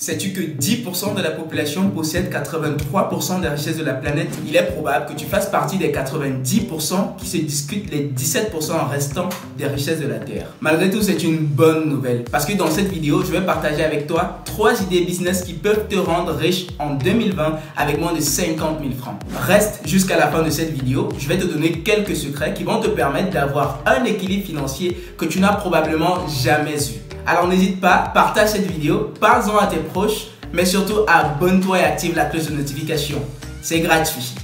Sais-tu que 10% de la population possède 83% des richesses de la planète? Il est probable que tu fasses partie des 90% qui se discutent les 17% restants des richesses de la Terre. Malgré tout, c'est une bonne nouvelle parce que dans cette vidéo, je vais partager avec toi 3 idées business qui peuvent te rendre riche en 2020 avec moins de 50 000 francs. Reste jusqu'à la fin de cette vidéo, je vais te donner quelques secrets qui vont te permettre d'avoir un équilibre financier que tu n'as probablement jamais eu. Alors n'hésite pas, partage cette vidéo, parle-en à tes proches, mais surtout abonne-toi et active la cloche de notification. C'est gratuit.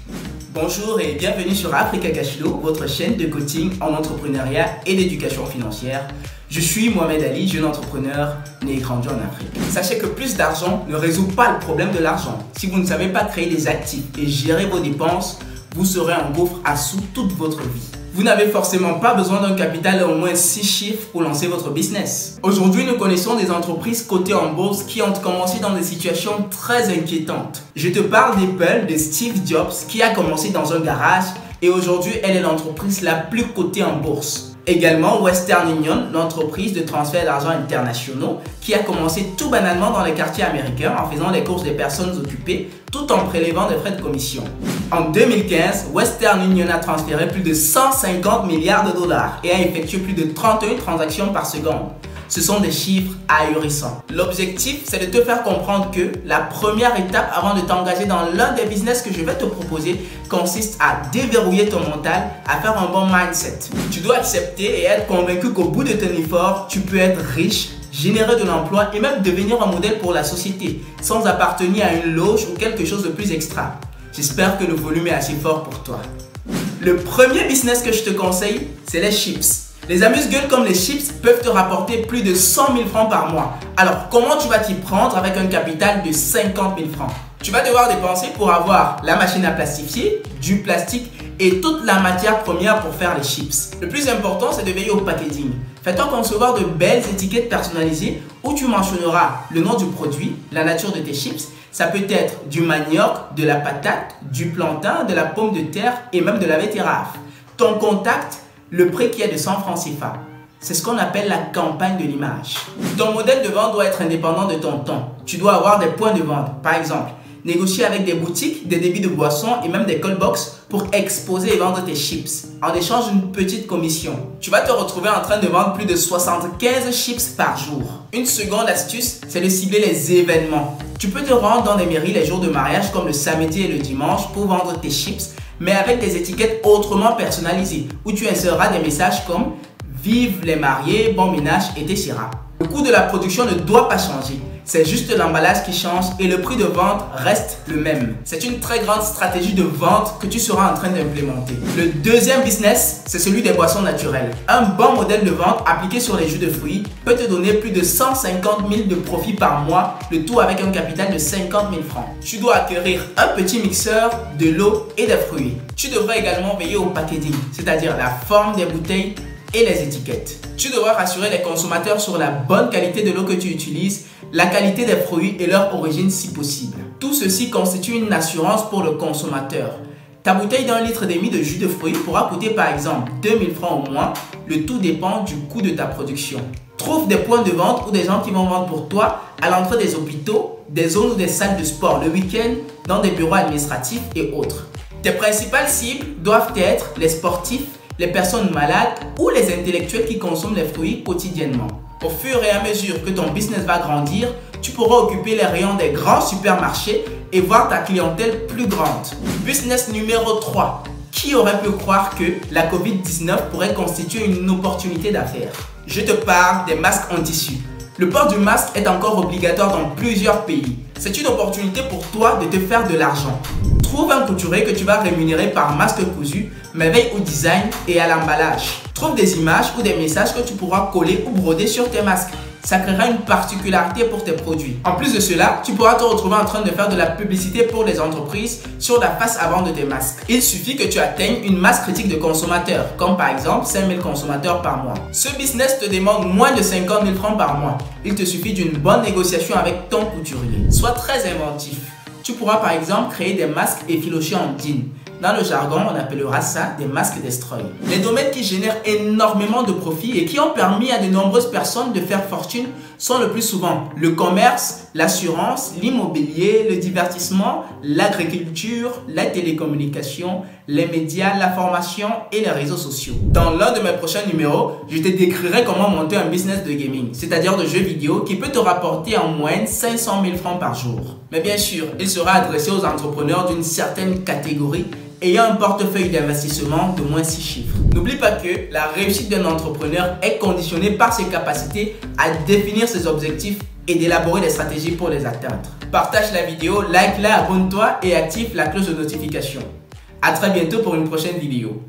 Bonjour et bienvenue sur Africa Cash Flow, votre chaîne de coaching en entrepreneuriat et d'éducation financière. Je suis Mohamed Ali, jeune entrepreneur né et grandi en Afrique. Sachez que plus d'argent ne résout pas le problème de l'argent. Si vous ne savez pas créer des actifs et gérer vos dépenses, vous serez un gouffre à sous toute votre vie. Vous n'avez forcément pas besoin d'un capital d'au moins 6 chiffres pour lancer votre business. Aujourd'hui, nous connaissons des entreprises cotées en bourse qui ont commencé dans des situations très inquiétantes. Je te parle d'Apple, de Steve Jobs qui a commencé dans un garage et aujourd'hui, elle est l'entreprise la plus cotée en bourse. Également, Western Union, l'entreprise de transfert d'argent internationaux qui a commencé tout banalement dans les quartiers américains en faisant les courses des personnes occupées tout en prélevant des frais de commission. En 2015, Western Union a transféré plus de 150 milliards de dollars et a effectué plus de 31 transactions par seconde. Ce sont des chiffres ahurissants. L'objectif, c'est de te faire comprendre que la première étape avant de t'engager dans l'un des business que je vais te proposer consiste à déverrouiller ton mental, à faire un bon mindset. Tu dois accepter et être convaincu qu'au bout de ton effort, tu peux être riche, générer de l'emploi et même devenir un modèle pour la société sans appartenir à une loge ou quelque chose de plus extra. J'espère que le volume est assez fort pour toi. Le premier business que je te conseille, c'est les chips. Les amuse-gueules comme les chips peuvent te rapporter plus de 100 000 francs par mois. Alors, comment tu vas t'y prendre avec un capital de 50 000 francs? Tu vas devoir dépenser pour avoir la machine à plastifier, du plastique et toute la matière première pour faire les chips. Le plus important, c'est de veiller au packaging. Fais-toi concevoir de belles étiquettes personnalisées où tu mentionneras le nom du produit, la nature de tes chips. Ça peut être du manioc, de la patate, du plantain, de la pomme de terre et même de la betterave. Ton contact, le prix qui est de 100 francs CFA. C'est ce qu'on appelle la campagne de l'image. Ton modèle de vente doit être indépendant de ton temps. Tu dois avoir des points de vente. Par exemple, négocier avec des boutiques, des débits de boissons et même des call box pour exposer et vendre tes chips. En échange d'une petite commission. Tu vas te retrouver en train de vendre plus de 75 chips par jour. Une seconde astuce, c'est de cibler les événements. Tu peux te rendre dans des mairies les jours de mariage comme le samedi et le dimanche pour vendre tes chips, mais avec des étiquettes autrement personnalisées où tu inséreras des messages comme « Vive les mariés, bon ménage » etc. Le coût de la production ne doit pas changer. C'est juste l'emballage qui change et le prix de vente reste le même. C'est une très grande stratégie de vente que tu seras en train d'implémenter. Le deuxième business, c'est celui des boissons naturelles. Un bon modèle de vente appliqué sur les jus de fruits peut te donner plus de 150 000 de profit par mois, le tout avec un capital de 50 000 francs. Tu dois acquérir un petit mixeur, de l'eau et des fruits. Tu devrais également veiller au packaging, c'est-à-dire la forme des bouteilles et les étiquettes. Tu devras rassurer les consommateurs sur la bonne qualité de l'eau que tu utilises, la qualité des fruits et leur origine si possible. Tout ceci constitue une assurance pour le consommateur. Ta bouteille d'1 litre et demi de jus de fruits pourra coûter par exemple 2000 francs au moins. Le tout dépend du coût de ta production. Trouve des points de vente ou des gens qui vont vendre pour toi à l'entrée des hôpitaux, des zones ou des salles de sport le week-end, dans des bureaux administratifs et autres. Tes principales cibles doivent être les sportifs, les personnes malades ou les intellectuels qui consomment les fruits quotidiennement. Au fur et à mesure que ton business va grandir, tu pourras occuper les rayons des grands supermarchés et voir ta clientèle plus grande. Business numéro 3. Qui aurait pu croire que la Covid-19 pourrait constituer une opportunité d'affaires? Je te parle des masques en tissu. Le port du masque est encore obligatoire dans plusieurs pays. C'est une opportunité pour toi de te faire de l'argent. Trouve un couturier que tu vas rémunérer par masque cousu, mais veille au design et à l'emballage. Trouve des images ou des messages que tu pourras coller ou broder sur tes masques. Ça créera une particularité pour tes produits. En plus de cela, tu pourras te retrouver en train de faire de la publicité pour les entreprises sur la face avant de tes masques. Il suffit que tu atteignes une masse critique de consommateurs, comme par exemple 5000 consommateurs par mois. Ce business te demande moins de 50 000 francs par mois. Il te suffit d'une bonne négociation avec ton couturier. Sois très inventif. Tu pourras par exemple créer des masques effilochés en jean. Dans le jargon, on appellera ça des masques destroy. Les domaines qui génèrent énormément de profits et qui ont permis à de nombreuses personnes de faire fortune sont le plus souvent le commerce, l'assurance, l'immobilier, le divertissement, l'agriculture, la télécommunication, les médias, la formation et les réseaux sociaux. Dans l'un de mes prochains numéros, je te décrirai comment monter un business de gaming, c'est-à-dire de jeux vidéo qui peut te rapporter en moyenne 500 000 francs par jour. Mais bien sûr, il sera adressé aux entrepreneurs d'une certaine catégorie ayant un portefeuille d'investissement de moins 6 chiffres. N'oublie pas que la réussite d'un entrepreneur est conditionnée par ses capacités à définir ses objectifs et d'élaborer des stratégies pour les atteindre. Partage la vidéo, like-la, abonne-toi et active la cloche de notification. À très bientôt pour une prochaine vidéo.